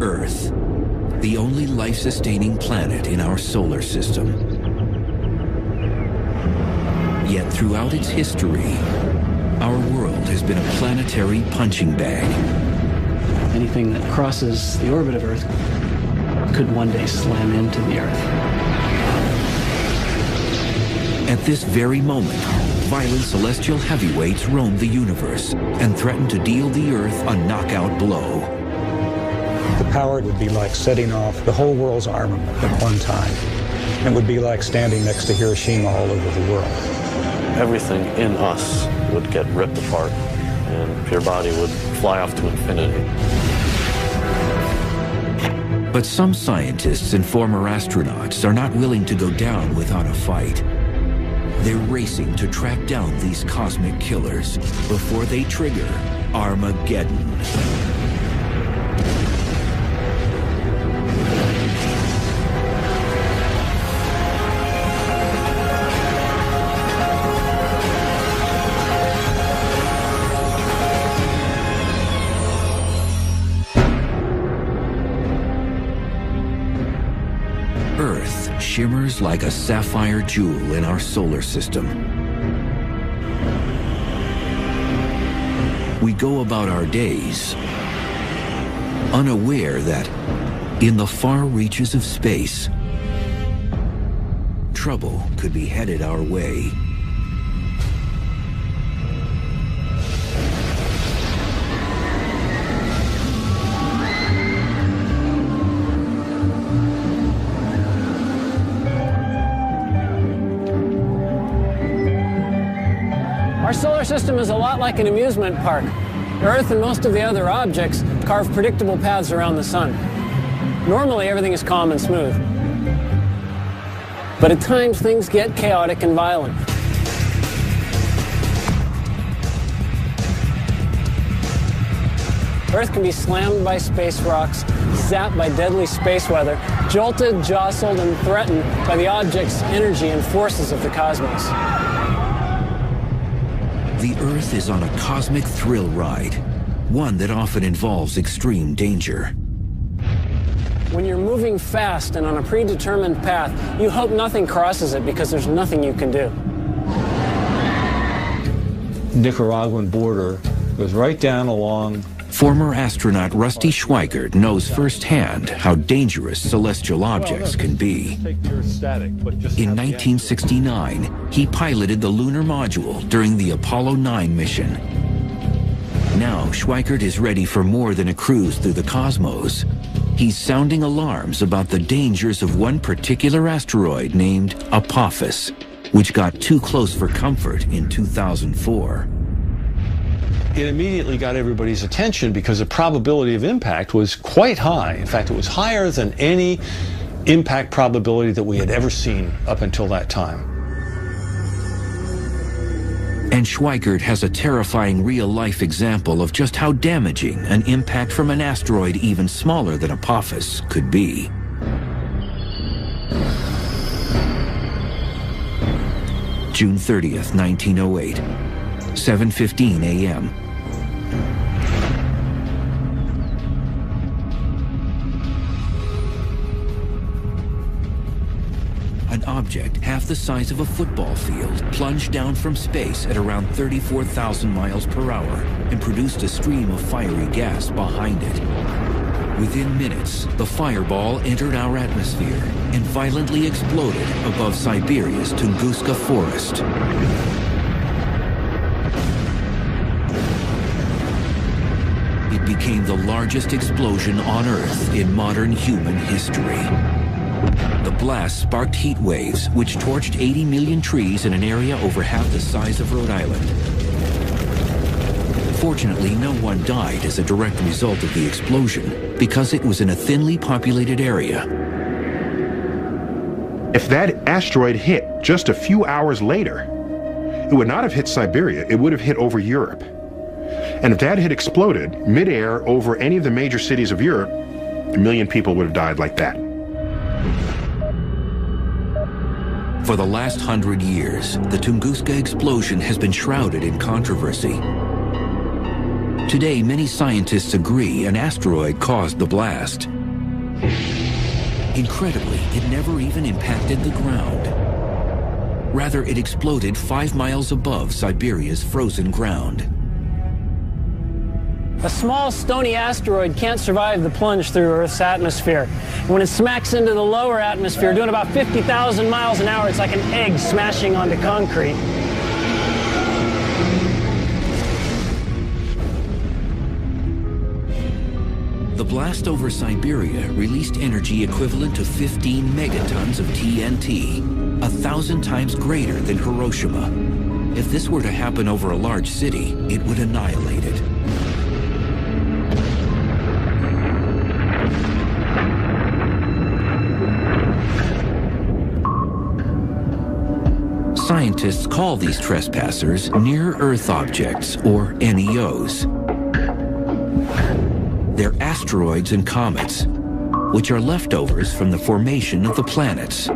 Earth, the only life-sustaining planet in our solar system. Yet throughout its history, our world has been a planetary punching bag. Anything that crosses the orbit of Earth could one day slam into the Earth. At this very moment, violent celestial heavyweights roam the universe and threaten to deal the Earth a knockout blow. The power would be like setting off the whole world's armament at one time. It would be like standing next to Hiroshima all over the world. Everything in us would get ripped apart, and your body would fly off to infinity. But some scientists and former astronauts are not willing to go down without a fight. They're racing to track down these cosmic killers before they trigger Armageddon. Earth shimmers like a sapphire jewel in our solar system. We go about our days unaware that in the far reaches of space, trouble could be headed our way. Our solar system is a lot like an amusement park. Earth and most of the other objects carve predictable paths around the sun. Normally, everything is calm and smooth. But at times, things get chaotic and violent. Earth can be slammed by space rocks, zapped by deadly space weather, jolted, jostled, and threatened by the object's energy and forces of the cosmos. The Earth is on a cosmic thrill ride, one that often involves extreme danger. When you're moving fast and on a predetermined path, you hope nothing crosses it because there's nothing you can do. Nicaraguan border goes right down along. Former astronaut Rusty Schweickart knows firsthand how dangerous celestial objects can be. In 1969, he piloted the lunar module during the Apollo 9 mission. Now, Schweickart is ready for more than a cruise through the cosmos. He's sounding alarms about the dangers of one particular asteroid named Apophis, which got too close for comfort in 2004. It immediately got everybody's attention because the probability of impact was quite high. In fact, it was higher than any impact probability that we had ever seen up until that time. And Schweickart has a terrifying real-life example of just how damaging an impact from an asteroid even smaller than Apophis could be. June 30th, 1908, 7:15 a.m. An object half the size of a football field plunged down from space at around 34,000 miles per hour and produced a stream of fiery gas behind it. Within minutes, the fireball entered our atmosphere and violently exploded above Siberia's Tunguska forest. It became the largest explosion on Earth in modern human history. The blast sparked heat waves, which torched 80 million trees in an area over half the size of Rhode Island. Fortunately, no one died as a direct result of the explosion, because it was in a thinly populated area. If that asteroid hit just a few hours later, it would not have hit Siberia, it would have hit over Europe. And if that had exploded midair over any of the major cities of Europe, 1 million people would have died like that. For the last 100 years, the Tunguska explosion has been shrouded in controversy. Today, many scientists agree an asteroid caused the blast. Incredibly, it never even impacted the ground. Rather, it exploded 5 miles above Siberia's frozen ground. A small stony asteroid can't survive the plunge through Earth's atmosphere. When it smacks into the lower atmosphere, doing about 50,000 miles an hour, it's like an egg smashing onto concrete. The blast over Siberia released energy equivalent to 15 megatons of TNT, 1,000 times greater than Hiroshima. If this were to happen over a large city, it would annihilate it. Scientists call these trespassers near-Earth objects, or NEOs. They're asteroids and comets, which are leftovers from the formation of the planets.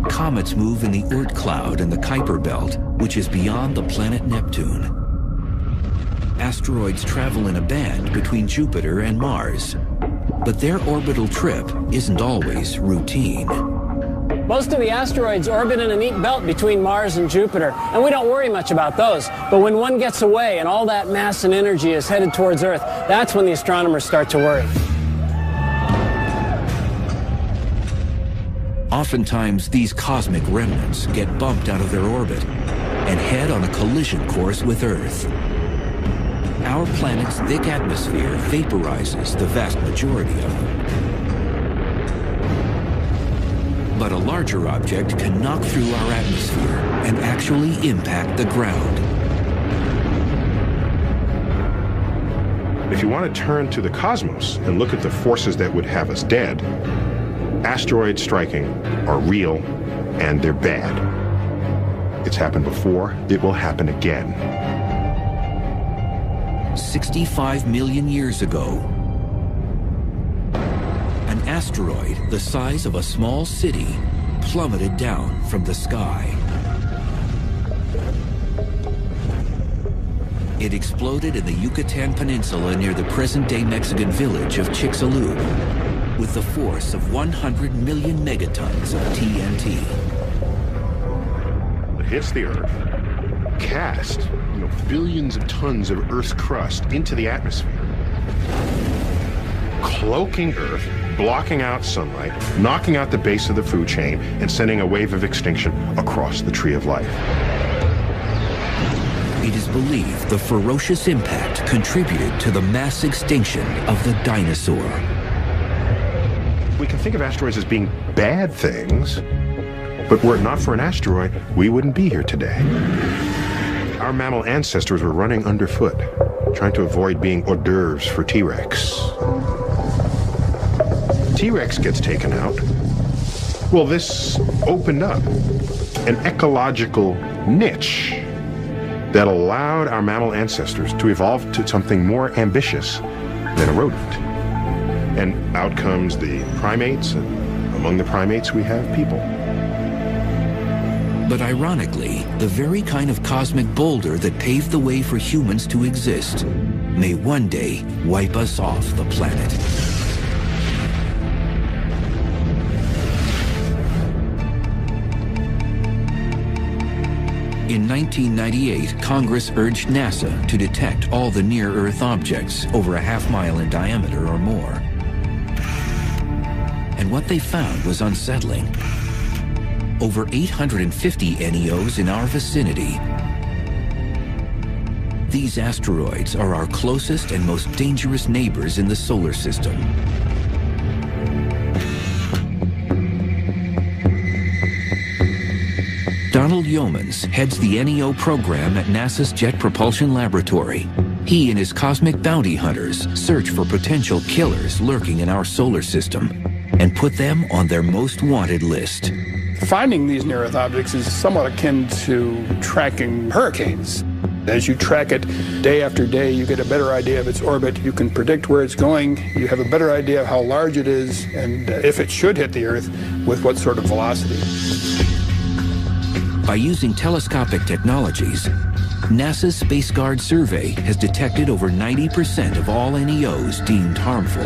Comets move in the Oort cloud and the Kuiper belt, which is beyond the planet Neptune. Asteroids travel in a band between Jupiter and Mars, but their orbital trip isn't always routine. Most of the asteroids orbit in a neat belt between Mars and Jupiter, and we don't worry much about those. But when one gets away and all that mass and energy is headed towards Earth, that's when the astronomers start to worry. Oftentimes, these cosmic remnants get bumped out of their orbit and head on a collision course with Earth. Our planet's thick atmosphere vaporizes the vast majority of them. But a larger object can knock through our atmosphere and actually impact the ground. If you want to turn to the cosmos and look at the forces that would have us dead, asteroids striking are real and they're bad. It's happened before, it will happen again. 65 million years ago, an asteroid the size of a small city plummeted down from the sky. It exploded in the Yucatan Peninsula near the present-day Mexican village of Chicxulub with the force of 100 million megatons of TNT. It hits the Earth, cast billions of tons of Earth's crust into the atmosphere, cloaking Earth, blocking out sunlight, knocking out the base of the food chain, and sending a wave of extinction across the tree of life. It is believed the ferocious impact contributed to the mass extinction of the dinosaur. We can think of asteroids as being bad things, but were it not for an asteroid, we wouldn't be here today. Our mammal ancestors were running underfoot, trying to avoid being hors d'oeuvres for T-Rex. T-Rex gets taken out. Well, this opened up an ecological niche that allowed our mammal ancestors to evolve to something more ambitious than a rodent. And out comes the primates, and among the primates we have people. But ironically, the very kind of cosmic boulder that paved the way for humans to exist may one day wipe us off the planet. In 1998, Congress urged NASA to detect all the near-Earth objects over a half-mile in diameter or more. And what they found was unsettling. Over 850 NEOs in our vicinity. These asteroids are our closest and most dangerous neighbors in the solar system. Donald Yeomans heads the NEO program at NASA's Jet Propulsion Laboratory. He and his cosmic bounty hunters search for potential killers lurking in our solar system and put them on their most wanted list. Finding these near-Earth objects is somewhat akin to tracking hurricanes. As you track it day after day, you get a better idea of its orbit. You can predict where it's going. You have a better idea of how large it is and if it should hit the Earth, with what sort of velocity. By using telescopic technologies, NASA's Space Guard survey has detected over 90% of all NEOs deemed harmful.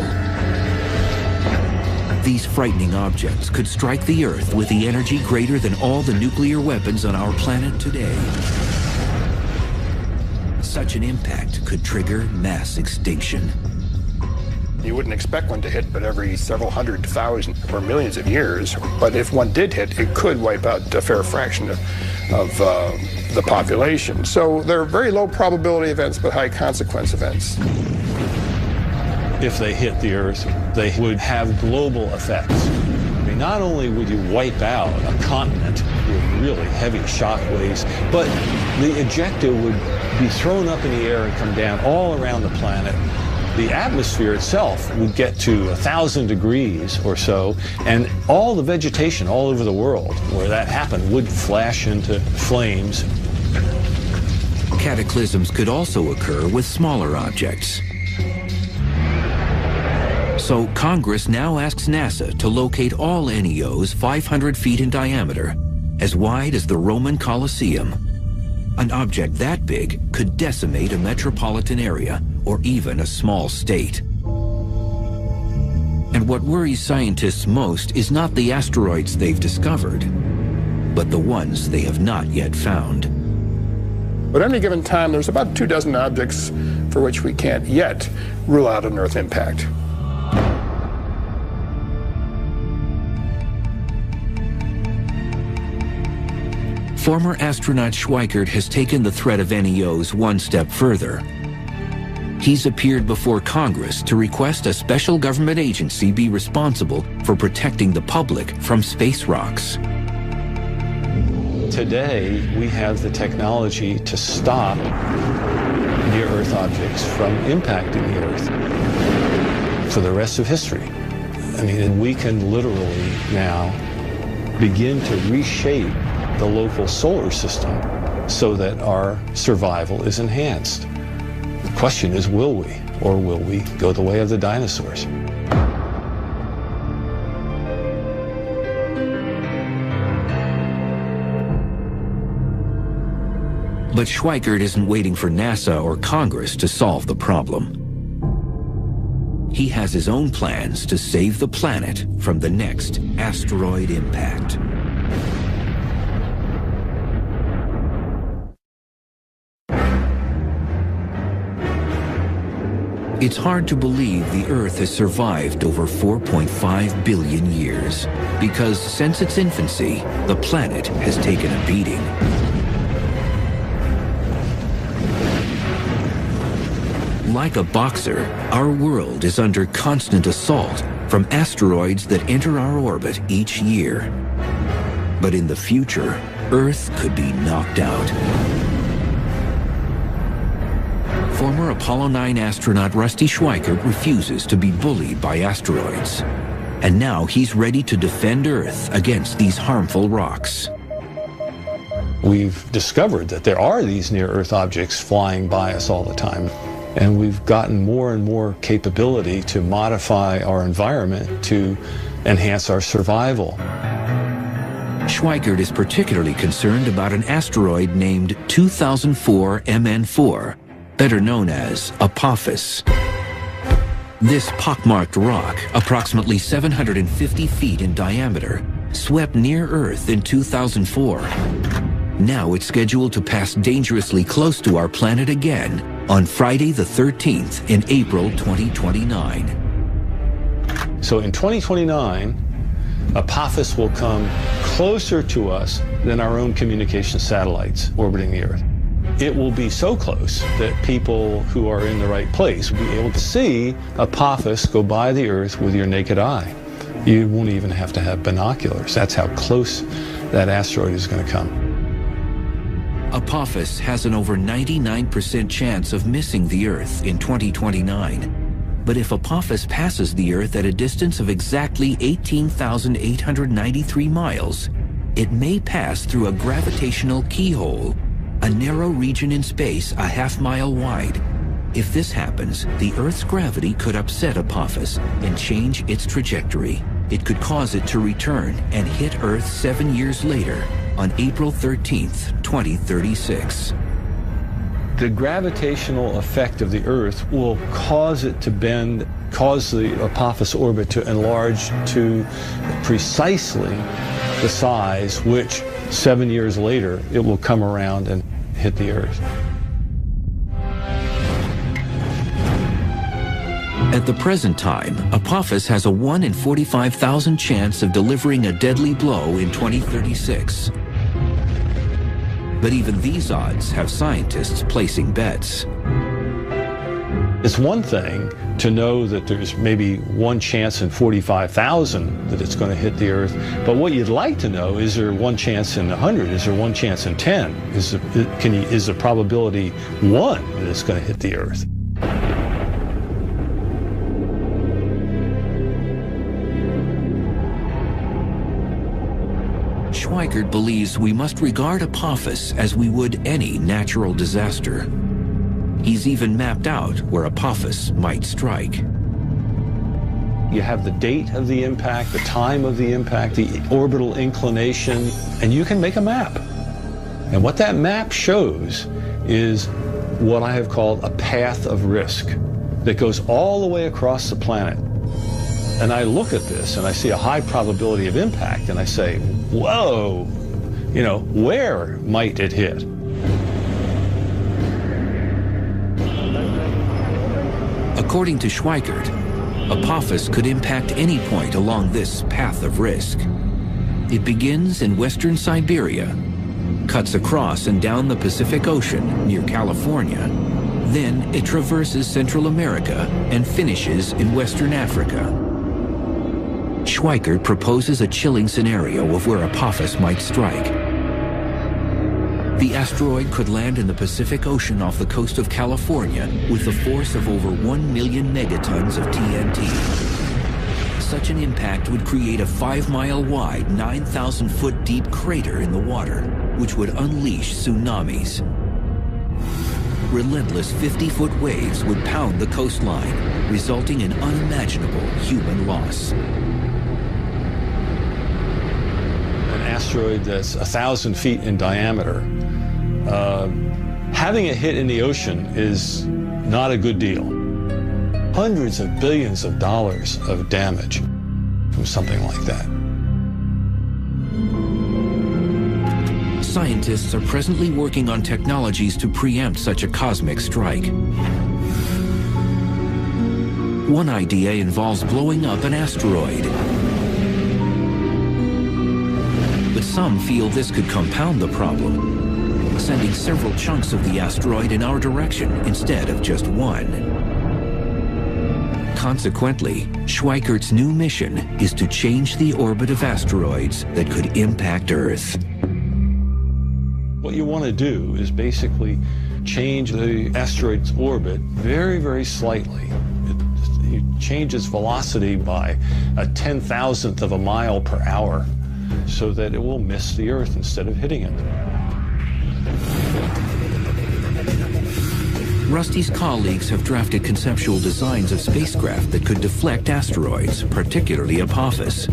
These frightening objects could strike the Earth with the energy greater than all the nuclear weapons on our planet today. Such an impact could trigger mass extinction. You wouldn't expect one to hit but every several 100,000 or millions of years. But if one did hit, it could wipe out a fair fraction of the population. So they're very low probability events, but high consequence events. If they hit the Earth, they would have global effects. I mean, not only would you wipe out a continent with really heavy shock waves, but the ejecta would be thrown up in the air and come down all around the planet. The atmosphere itself would get to 1,000 degrees or so, and all the vegetation all over the world where that happened would flash into flames. Cataclysms could also occur with smaller objects. So Congress now asks NASA to locate all NEOs 500 feet in diameter, as wide as the Roman Colosseum. An object that big could decimate a metropolitan area or even a small state. And what worries scientists most is not the asteroids they've discovered, but the ones they have not yet found. But at any given time, there's about 24 objects for which we can't yet rule out an Earth impact. Former astronaut Schweikert has taken the threat of NEOs one step further. He's appeared before Congress to request a special government agency be responsible for protecting the public from space rocks. Today, we have the technology to stop near-Earth objects from impacting the Earth for the rest of history. I mean, we can literally now begin to reshape the local solar system so that our survival is enhanced. The question is, will we? Or will we go the way of the dinosaurs? But Schweikert isn't waiting for NASA or Congress to solve the problem. He has his own plans to save the planet from the next asteroid impact. It's hard to believe the Earth has survived over 4.5 billion years, because since its infancy, the planet has taken a beating. Like a boxer, our world is under constant assault from asteroids that enter our orbit each year. But in the future, Earth could be knocked out. Former Apollo 9 astronaut Rusty Schweikert refuses to be bullied by asteroids. And now he's ready to defend Earth against these harmful rocks. We've discovered that there are these near-Earth objects flying by us all the time. And we've gotten more and more capability to modify our environment to enhance our survival. Schweikert is particularly concerned about an asteroid named 2004 MN4, better known as Apophis. This pockmarked rock, approximately 750 feet in diameter, swept near Earth in 2004. Now it's scheduled to pass dangerously close to our planet again on Friday the 13th in April 2029. So in 2029, Apophis will come closer to us than our own communication satellites orbiting the Earth. It will be so close that people who are in the right place will be able to see Apophis go by the Earth with your naked eye. You won't even have to have binoculars. That's how close that asteroid is going to come. Apophis has an over 99% chance of missing the Earth in 2029. But if Apophis passes the Earth at a distance of exactly 18,893 miles, it may pass through a gravitational keyhole, a narrow region in space a half-mile wide. If this happens, the Earth's gravity could upset Apophis and change its trajectory. It could cause it to return and hit Earth 7 years later, on April 13th, 2036. The gravitational effect of the Earth will cause it to bend, cause the Apophis orbit to enlarge to precisely the size which 7 years later it will come around and hit the Earth. At the present time, Apophis has a 1 in 45,000 chance of delivering a deadly blow in 2036. But even these odds have scientists placing bets. It's one thing to know that there's maybe 1 chance in 45,000 that it's going to hit the Earth, but what you'd like to know, is there 1 chance in 100? Is there 1 chance in 10? Is the probability 1 that it's going to hit the Earth? Schweikert believes we must regard Apophis as we would any natural disaster. He's even mapped out where Apophis might strike. You have the date of the impact, the time of the impact, the orbital inclination, and you can make a map. And what that map shows is what I have called a path of risk that goes all the way across the planet. And I look at this and I see a high probability of impact and I say, whoa, where might it hit? According to Schweikert, Apophis could impact any point along this path of risk. It begins in western Siberia, cuts across and down the Pacific Ocean near California. Then it traverses Central America and finishes in Western Africa. Schweikert proposes a chilling scenario of where Apophis might strike. The asteroid could land in the Pacific Ocean off the coast of California with the force of over 1 million megatons of TNT. Such an impact would create a 5-mile wide, 9,000-foot deep crater in the water, which would unleash tsunamis. Relentless 50-foot waves would pound the coastline, resulting in unimaginable human loss. Asteroid that's 1,000 feet in diameter, having it hit in the ocean is not a good deal. Hundreds of billions of dollars of damage from something like that. Scientists are presently working on technologies to preempt such a cosmic strike. One idea involves blowing up an asteroid. Some feel this could compound the problem, sending several chunks of the asteroid in our direction instead of just one. Consequently, Schweikert's new mission is to change the orbit of asteroids that could impact Earth. What you want to do is basically change the asteroid's orbit very, very slightly. You change its velocity by a 10,000th of a mile per hour, so that it will miss the Earth instead of hitting it. Rusty's colleagues have drafted conceptual designs of spacecraft that could deflect asteroids, particularly Apophis.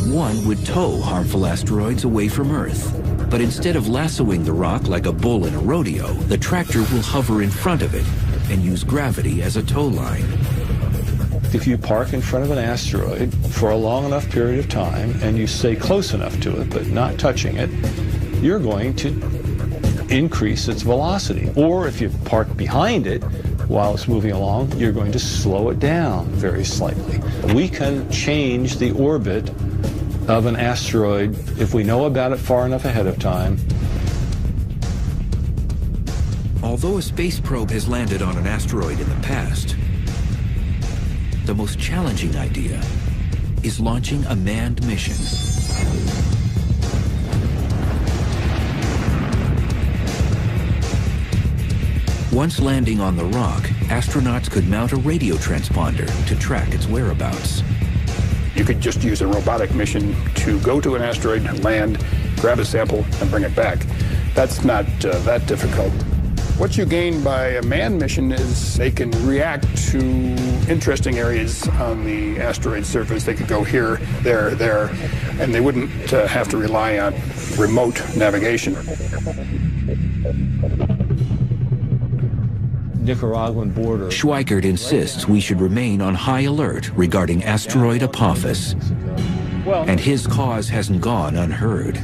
One would tow harmful asteroids away from Earth, but instead of lassoing the rock like a bull in a rodeo, the tractor will hover in front of it and use gravity as a tow line. If you park in front of an asteroid for a long enough period of time and you stay close enough to it but not touching it, you're going to increase its velocity. Or if you park behind it while it's moving along, you're going to slow it down very slightly. We can change the orbit of an asteroid if we know about it far enough ahead of time. Although a space probe has landed on an asteroid in the past, the most challenging idea is launching a manned mission. Once landing on the rock, astronauts could mount a radio transponder to track its whereabouts. You could just use a robotic mission to go to an asteroid, land, grab a sample, and bring it back. That's not that difficult. What you gain by a manned mission is they can react to interesting areas on the asteroid surface. They could go here, there, and they wouldn't have to rely on remote navigation. Nicaraguan border. Schweikert insists we should remain on high alert regarding asteroid Apophis, and his cause hasn't gone unheard.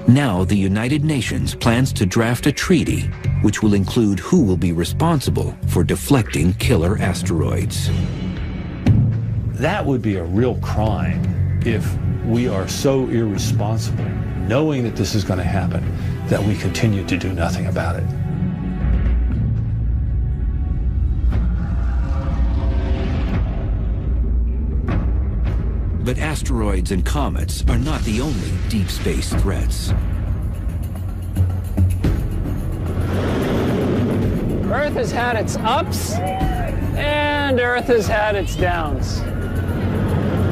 Now the United Nations plans to draft a treaty which will include who will be responsible for deflecting killer asteroids. That would be a real crime if we are so irresponsible, knowing that this is going to happen, that we continue to do nothing about it. But asteroids and comets are not the only deep space threats. Earth has had its ups, and Earth has had its downs.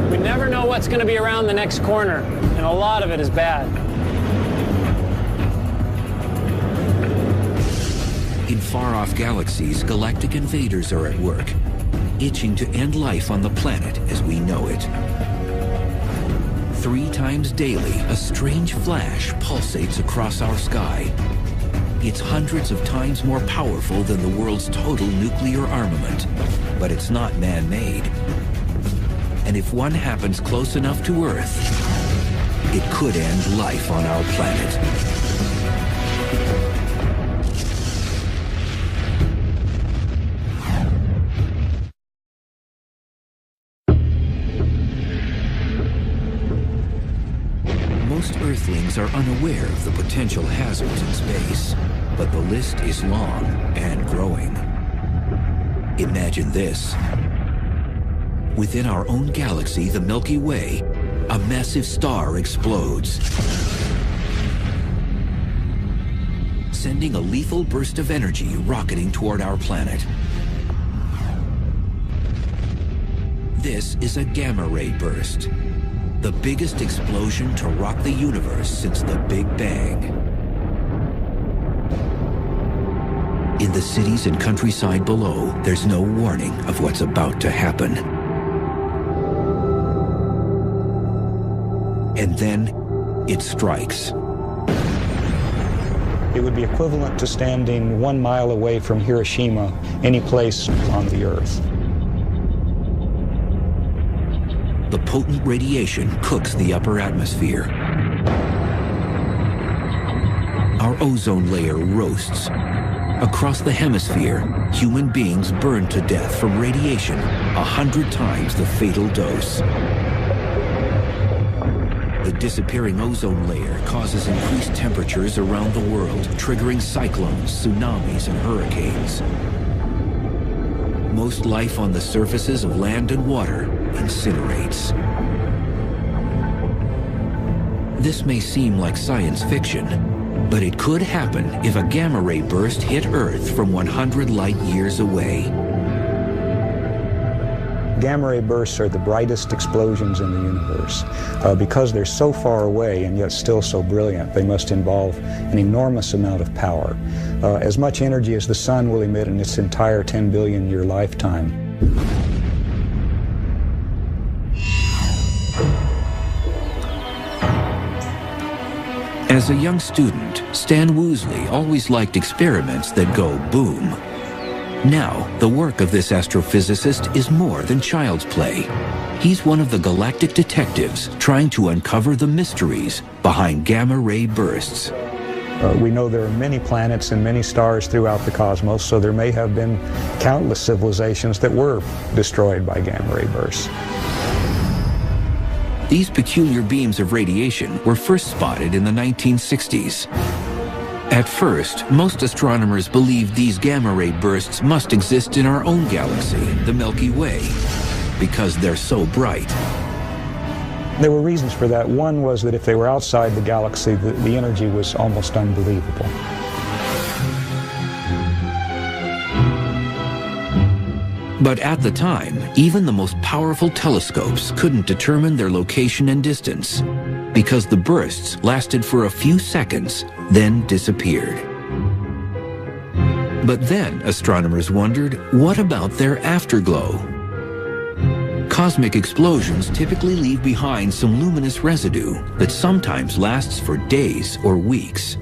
We never know what's going to be around the next corner, and a lot of it is bad. In far-off galaxies, galactic invaders are at work, itching to end life on the planet as we know it. 3 times daily, a strange flash pulsates across our sky. It's hundreds of times more powerful than the world's total nuclear armament, but it's not man-made. And if one happens close enough to Earth, it could end life on our planet. Most Earthlings are unaware of the potential hazards in space, but the list is long and growing. Imagine this. Within our own galaxy, the Milky Way, a massive star explodes, sending a lethal burst of energy rocketing toward our planet. This is a gamma-ray burst, the biggest explosion to rock the universe since the Big Bang. In the cities and countryside below, there's no warning of what's about to happen. And then, it strikes. It would be equivalent to standing 1 mile away from Hiroshima, any place on the Earth. The potent radiation cooks the upper atmosphere. Our ozone layer roasts. Across the hemisphere, human beings burn to death from radiation 100 times the fatal dose. The disappearing ozone layer causes increased temperatures around the world, triggering cyclones, tsunamis, and hurricanes. Most life on the surfaces of land and water incinerates. This may seem like science fiction, but it could happen if a gamma-ray burst hit Earth from 100 light-years away. Gamma-ray bursts are the brightest explosions in the universe. Because they're so far away and yet still so brilliant, they must involve an enormous amount of power. As much energy as the sun will emit in its entire 10 billion year lifetime. As a young student, Stan Woosley always liked experiments that go boom. Now, the work of this astrophysicist is more than child's play. He's one of the galactic detectives trying to uncover the mysteries behind gamma-ray bursts. We know there are many planets and many stars throughout the cosmos, so there may have been countless civilizations that were destroyed by gamma-ray bursts. These peculiar beams of radiation were first spotted in the 1960s. At first, most astronomers believed these gamma-ray bursts must exist in our own galaxy, the Milky Way, because they're so bright. There were reasons for that. One was that if they were outside the galaxy, the energy was almost unbelievable. But at the time, even the most powerful telescopes couldn't determine their location and distance, because the bursts lasted for a few seconds, then disappeared. But then astronomers wondered, what about their afterglow? Cosmic explosions typically leave behind some luminous residue that sometimes lasts for days or weeks.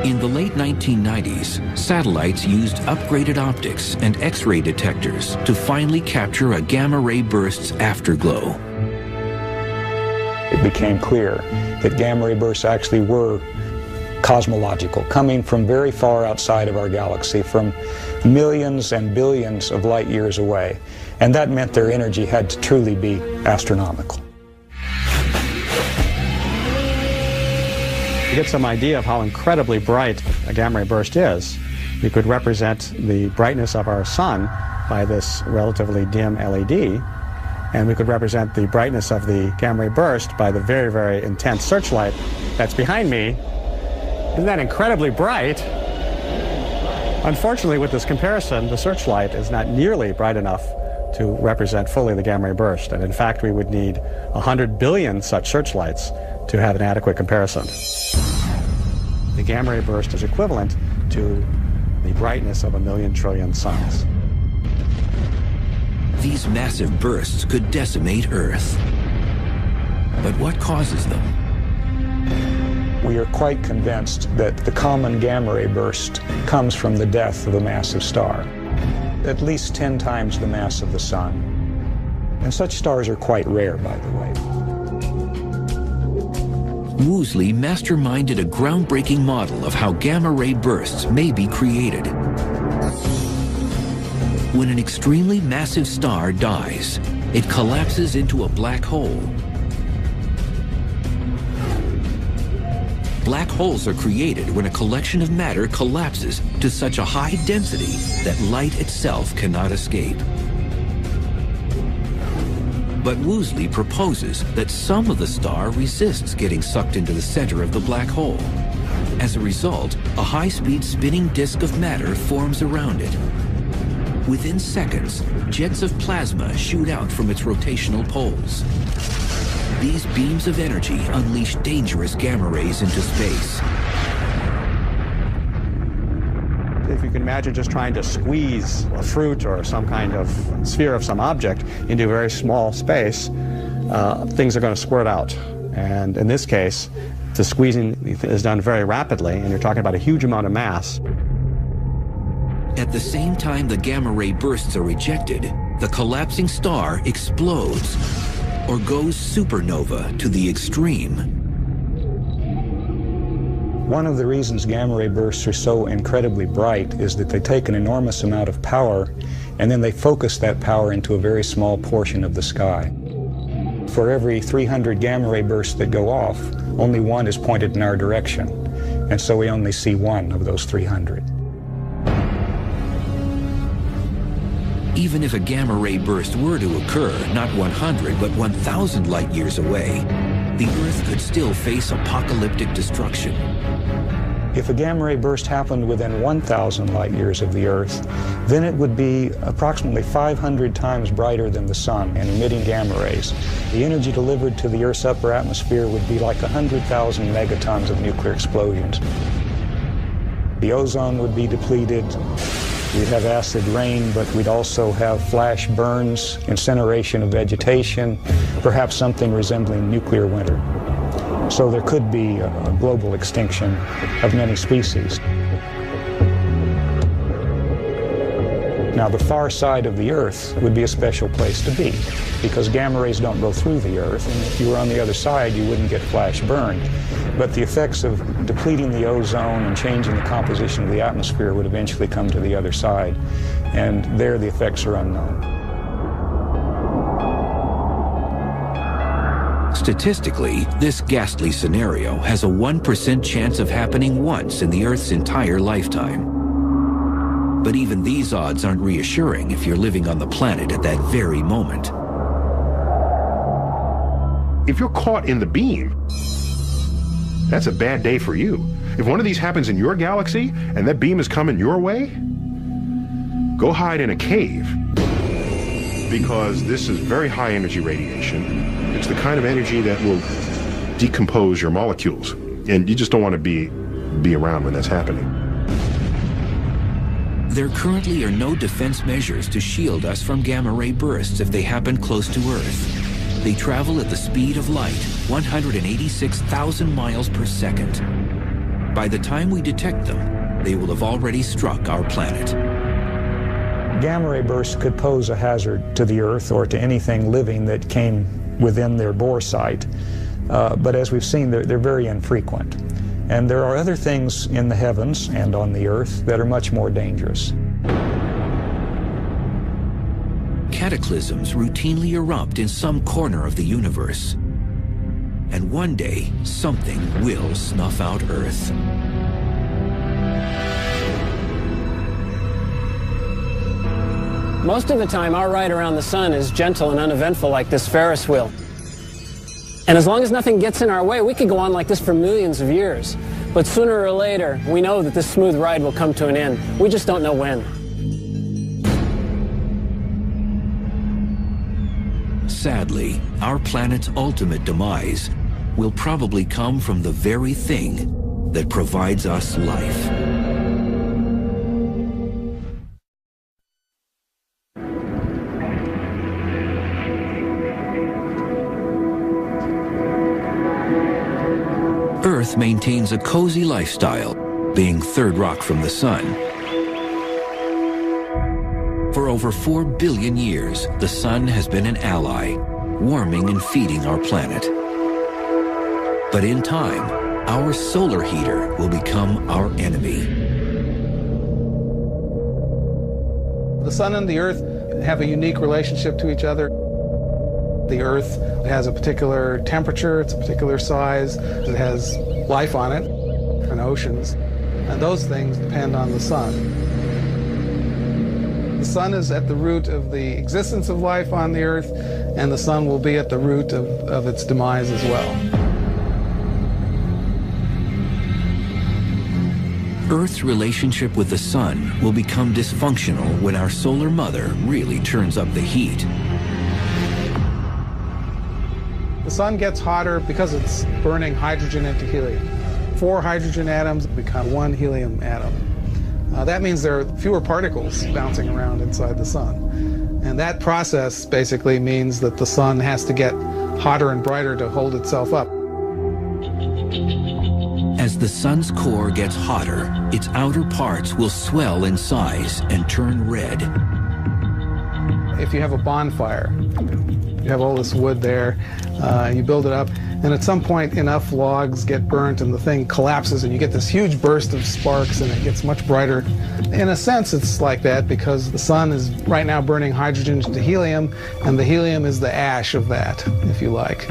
In the late 1990s, satellites used upgraded optics and X-ray detectors to finally capture a gamma-ray burst's afterglow. It became clear that gamma-ray bursts actually were cosmological, coming from very far outside of our galaxy, from millions and billions of light years away. And that meant their energy had to truly be astronomical. To get some idea of how incredibly bright a gamma-ray burst is, we could represent the brightness of our sun by this relatively dim LED, and we could represent the brightness of the gamma-ray burst by the very, very intense searchlight that's behind me. Isn't that incredibly bright? Unfortunately, with this comparison, the searchlight is not nearly bright enough to represent fully the gamma-ray burst, and in fact, we would need 100 billion such searchlights to have an adequate comparison. The gamma-ray burst is equivalent to the brightness of 1,000,000 trillion suns. These massive bursts could decimate Earth. But what causes them? We are quite convinced that the common gamma-ray burst comes from the death of a massive star, at least 10 times the mass of the Sun. And such stars are quite rare, by the way. Woolsey masterminded a groundbreaking model of how gamma-ray bursts may be created. When an extremely massive star dies, it collapses into a black hole. Black holes are created when a collection of matter collapses to such a high density that light itself cannot escape. But Woolsey proposes that some of the star resists getting sucked into the center of the black hole. As a result, a high-speed spinning disk of matter forms around it. Within seconds, jets of plasma shoot out from its rotational poles. These beams of energy unleash dangerous gamma rays into space. If you can imagine just trying to squeeze a fruit or some kind of sphere of some object into a very small space, things are going to squirt out. And in this case, the squeezing is done very rapidly, and you're talking about a huge amount of mass. At the same time the gamma ray bursts are ejected, the collapsing star explodes or goes supernova to the extreme. One of the reasons gamma-ray bursts are so incredibly bright is that they take an enormous amount of power and then they focus that power into a very small portion of the sky. For every 300 gamma-ray bursts that go off, only one is pointed in our direction, and so we only see one of those 300. Even if a gamma-ray burst were to occur not 100 but 1,000 light years away, the Earth could still face apocalyptic destruction. If a gamma-ray burst happened within 1,000 light years of the Earth, then it would be approximately 500 times brighter than the Sun and emitting gamma rays. The energy delivered to the Earth's upper atmosphere would be like 100,000 megatons of nuclear explosions. The ozone would be depleted. We'd have acid rain, but we'd also have flash burns, incineration of vegetation, perhaps something resembling nuclear winter. So there could be a global extinction of many species. Now, the far side of the Earth would be a special place to be, because gamma rays don't go through the Earth, and if you were on the other side, you wouldn't get flash burned. But the effects of depleting the ozone and changing the composition of the atmosphere would eventually come to the other side, and there the effects are unknown. Statistically, this ghastly scenario has a 1% chance of happening once in the Earth's entire lifetime. But even these odds aren't reassuring if you're living on the planet at that very moment. If you're caught in the beam, that's a bad day for you. If one of these happens in your galaxy and that beam is coming your way, go hide in a cave, because this is very high energy radiation. It's the kind of energy that will decompose your molecules, and you just don't want to be around when that's happening. There currently are no defense measures to shield us from gamma-ray bursts if they happen close to Earth. They travel at the speed of light, 186,000 miles per second. By the time we detect them, they will have already struck our planet. Gamma ray bursts could pose a hazard to the Earth or to anything living that came within their bore site. But as we've seen, they're very infrequent. And there are other things in the heavens and on the Earth that are much more dangerous. Cataclysms routinely erupt in some corner of the universe. And one day, something will snuff out Earth. Most of the time, our ride around the sun is gentle and uneventful like this Ferris wheel. And as long as nothing gets in our way, we could go on like this for millions of years. But sooner or later, we know that this smooth ride will come to an end. We just don't know when. Sadly, our planet's ultimate demise will probably come from the very thing that provides us life. Earth maintains a cozy lifestyle, being third rock from the sun. For over 4 billion years, the sun has been an ally, warming and feeding our planet. But in time, our solar heater will become our enemy. The sun and the Earth have a unique relationship to each other. The Earth has a particular temperature, it's a particular size, it has life on it, and oceans, and those things depend on the sun. The sun is at the root of the existence of life on the Earth, and the sun will be at the root of its demise as well. Earth's relationship with the sun will become dysfunctional when our solar mother really turns up the heat. The sun gets hotter because it's burning hydrogen into helium. 4 hydrogen atoms become 1 helium atom. That means there are fewer particles bouncing around inside the sun. And that process basically means that the sun has to get hotter and brighter to hold itself up. As the sun's core gets hotter, its outer parts will swell in size and turn red. If you have a bonfire, you have all this wood there, and you build it up, and at some point enough logs get burnt and the thing collapses and you get this huge burst of sparks and it gets much brighter. In a sense it's like that because the sun is right now burning hydrogen into helium, and the helium is the ash of that, if you like.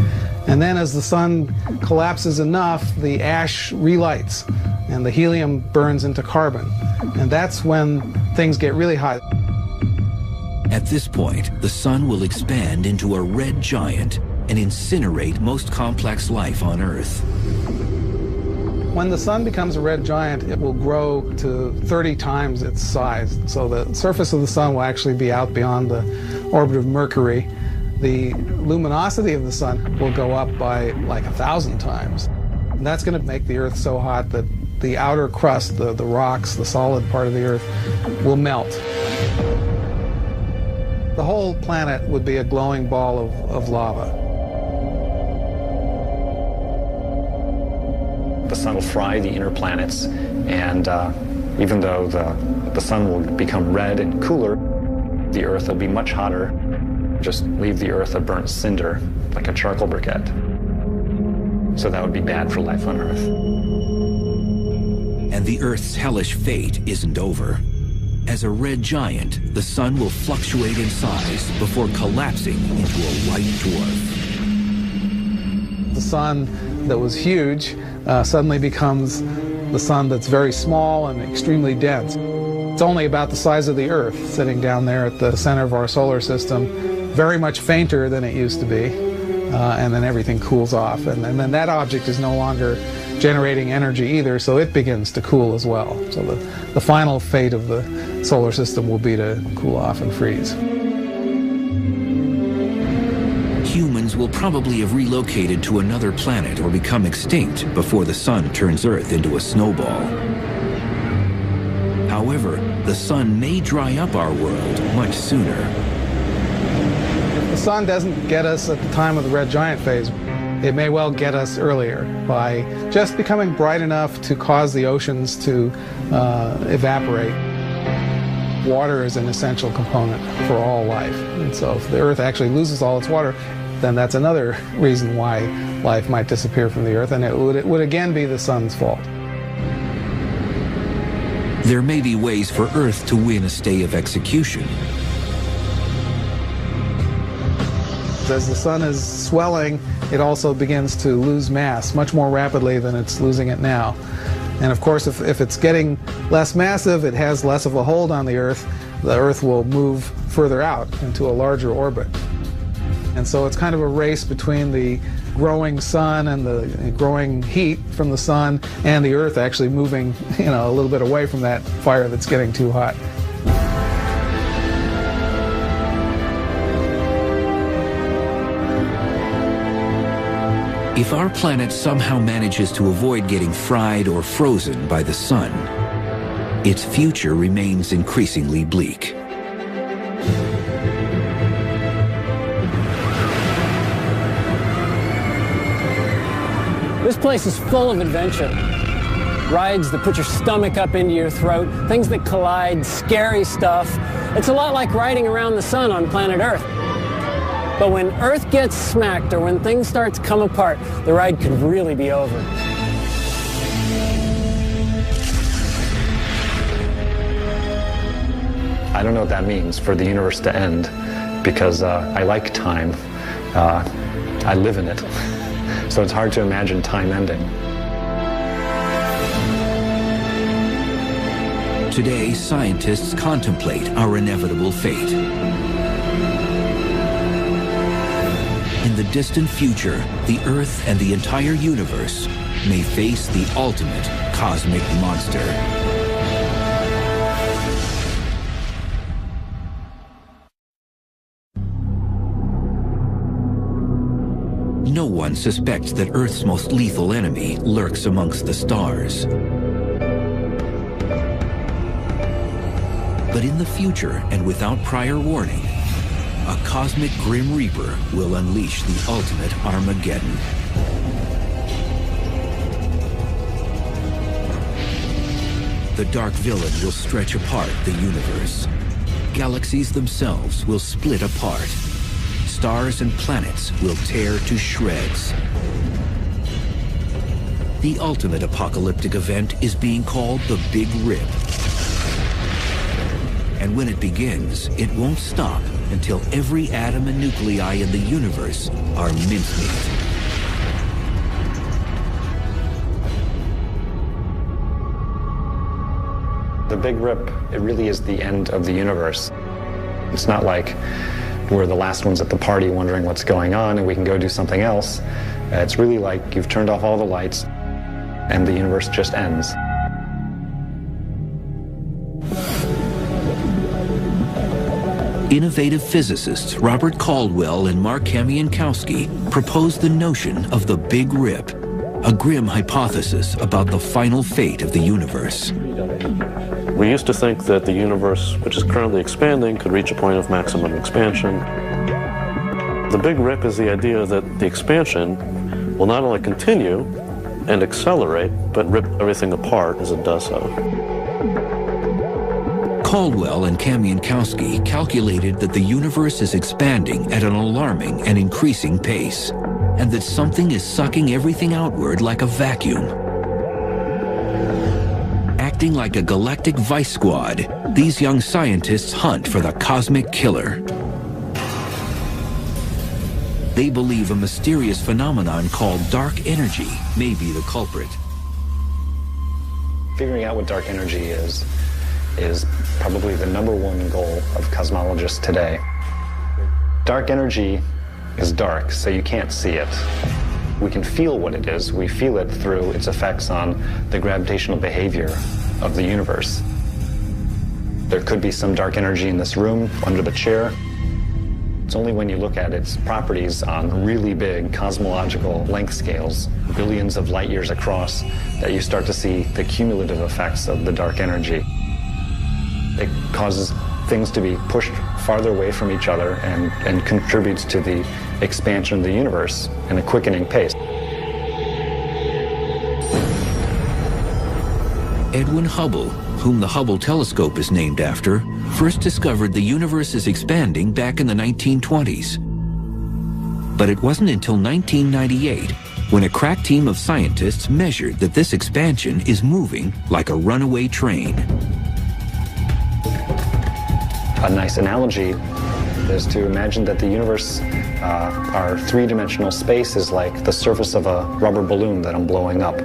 And then as the sun collapses enough, the ash relights and the helium burns into carbon. And that's when things get really hot. At this point, the sun will expand into a red giant and incinerate most complex life on Earth. When the sun becomes a red giant, it will grow to 30 times its size. So the surface of the sun will actually be out beyond the orbit of Mercury. The luminosity of the sun will go up by like 1,000 times. And that's going to make the Earth so hot that the outer crust, the rocks, the solid part of the Earth, will melt. The whole planet would be a glowing ball of lava. The sun will fry the inner planets, and even though the sun will become red and cooler, the Earth will be much hotter. Just leave the Earth a burnt cinder, like a charcoal briquette. So that would be bad for life on Earth. And the Earth's hellish fate isn't over. As a red giant, the sun will fluctuate in size before collapsing into a white dwarf. The sun that was huge suddenly becomes the sun that's very small and extremely dense. It's only about the size of the Earth, sitting down there at the center of our solar system, very much fainter than it used to be, and then everything cools off. And then that object is no longer generating energy either, so it begins to cool as well. So the final fate of the solar system will be to cool off and freeze. Humans will probably have relocated to another planet or become extinct before the sun turns Earth into a snowball. However, the sun may dry up our world much sooner. If the sun doesn't get us at the time of the red giant phase, It may well get us earlier by just becoming bright enough to cause the oceans to evaporate. Water is an essential component for all life, and so if the Earth actually loses all its water, then that's another reason why life might disappear from the Earth, and it would again be the sun's fault. There may be ways for Earth to win a stay of execution. As the sun is swelling, it also begins to lose mass much more rapidly than it's losing it now. And of course, if it's getting less massive, it has less of a hold on the Earth will move further out into a larger orbit. And so it's kind of a race between the growing sun and the growing heat from the sun and the Earth actually moving, a little bit away from that fire that's getting too hot. If our planet somehow manages to avoid getting fried or frozen by the sun, its future remains increasingly bleak. This place is full of adventure. Rides that put your stomach up into your throat, things that collide, scary stuff. It's a lot like riding around the sun on planet Earth. But when Earth gets smacked or when things start to come apart, the ride could really be over. I don't know what that means for the universe to end, because I like time. I live in it. So it's hard to imagine time ending. Today, scientists contemplate our inevitable fate. In the distant future, the Earth and the entire universe may face the ultimate cosmic monster. No one suspects that Earth's most lethal enemy lurks amongst the stars. But in the future, and without prior warning, a cosmic Grim Reaper will unleash the ultimate Armageddon. The dark villain will stretch apart the universe. Galaxies themselves will split apart. Stars and planets will tear to shreds. The ultimate apocalyptic event is being called the Big Rip. And when it begins, it won't stop until every atom and nuclei in the universe are mincemeat. The Big Rip, it really is the end of the universe. It's not like we're the last ones at the party wondering what's going on and we can go do something else. It's really like you've turned off all the lights and the universe just ends. Innovative physicists Robert Caldwell and Mark Kamienowski proposed the notion of the Big Rip, a grim hypothesis about the final fate of the universe. We used to think that the universe, which is currently expanding, could reach a point of maximum expansion. The Big Rip is the idea that the expansion will not only continue and accelerate, but rip everything apart as it does so. Caldwell and Kamienowski calculated that the universe is expanding at an alarming and increasing pace, and that something is sucking everything outward like a vacuum. Acting like a galactic vice squad, these young scientists hunt for the cosmic killer. They believe a mysterious phenomenon called dark energy may be the culprit. Figuring out what dark energy is probably the #1 goal of cosmologists today. Dark energy is dark, so you can't see it. We can feel what it is. We feel it through its effects on the gravitational behavior of the universe. There could be some dark energy in this room, under the chair. It's only when you look at its properties on really big cosmological length scales, billions of light years across, that you start to see the cumulative effects of the dark energy. It causes things to be pushed farther away from each other and contributes to the expansion of the universe in a quickening pace. Edwin Hubble, whom the Hubble telescope is named after, first discovered the universe is expanding back in the 1920s. But it wasn't until 1998 when a crack team of scientists measured that this expansion is moving like a runaway train. A nice analogy is to imagine that the universe, our three-dimensional space, is like the surface of a rubber balloon that I'm blowing up.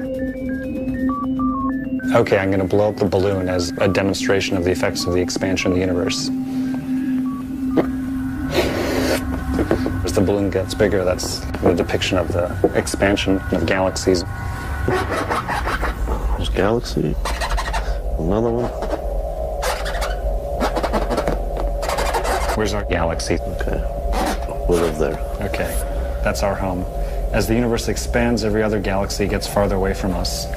Okay, I'm going to blow up the balloon as a demonstration of the effects of the expansion of the universe. As the balloon gets bigger, that's the depiction of the expansion of galaxies. There's galaxy. Another one. Where's our galaxy? Okay. We live there. Okay, that's our home. As the universe expands, every other galaxy gets farther away from us.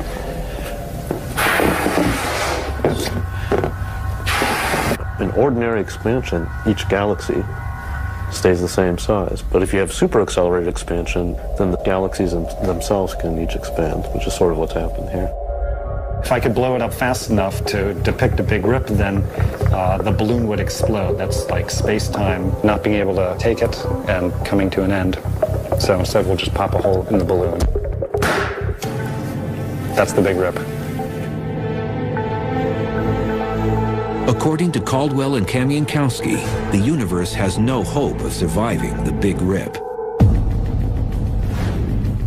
In ordinary expansion, each galaxy stays the same size. But if you have super accelerated expansion, then the galaxies themselves can each expand, which is sort of what's happened here. If I could blow it up fast enough to depict a big rip, then the balloon would explode. That's like space-time not being able to take it and coming to an end. So instead, we'll just pop a hole in the balloon. That's the big rip. According to Caldwell and Kamienowski, the universe has no hope of surviving the Big Rip.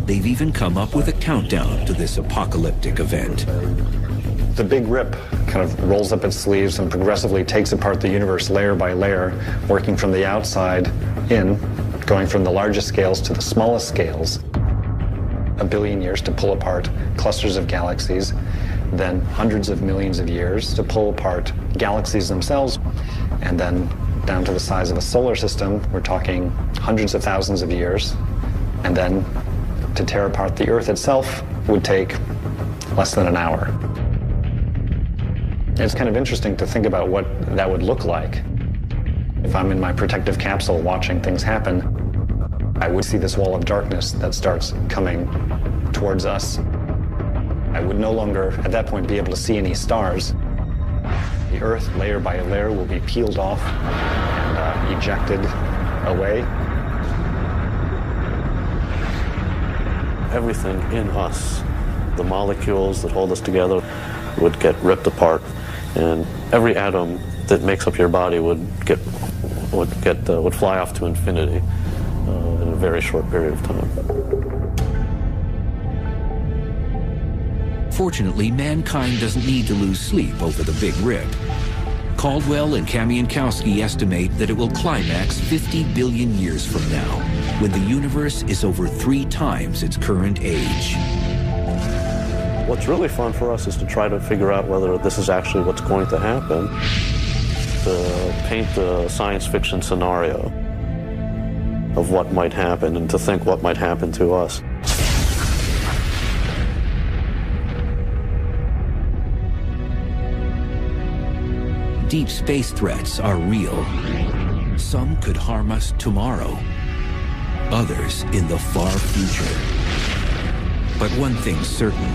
They've even come up with a countdown to this apocalyptic event. The Big Rip kind of rolls up its sleeves and progressively takes apart the universe layer by layer, working from the outside in, going from the largest scales to the smallest scales. 1 billion years to pull apart clusters of galaxies, then hundreds of millions of years to pull apart galaxies themselves, and then down to the size of a solar system, we're talking hundreds of thousands of years, and then to tear apart the Earth itself would take less than an hour. It's kind of interesting to think about what that would look like. If I'm in my protective capsule watching things happen, I would see this wall of darkness that starts coming towards us. I would no longer, at that point, be able to see any stars. The Earth, layer by layer, will be peeled off and ejected away. Everything in us, the molecules that hold us together, would get ripped apart, and every atom that makes up your body would fly off to infinity in a very short period of time. Fortunately, mankind doesn't need to lose sleep over the Big Rip. Caldwell and Kamienowski estimate that it will climax 50 billion years from now, when the universe is over 3 times its current age. What's really fun for us is to try to figure out whether this is actually what's going to happen, to paint the science fiction scenario of what might happen and to think what might happen to us. Deep space threats are real. Some could harm us tomorrow, others in the far future. But one thing's certain,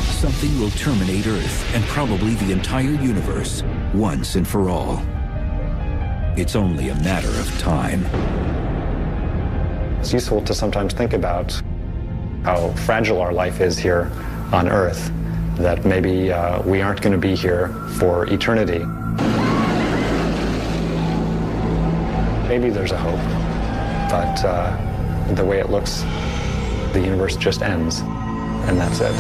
something will terminate Earth and probably the entire universe once and for all. It's only a matter of time. It's useful to sometimes think about how fragile our life is here on Earth, that maybe we aren't going to be here for eternity. Maybe there's a hope, but the way it looks, the universe just ends, and that's it.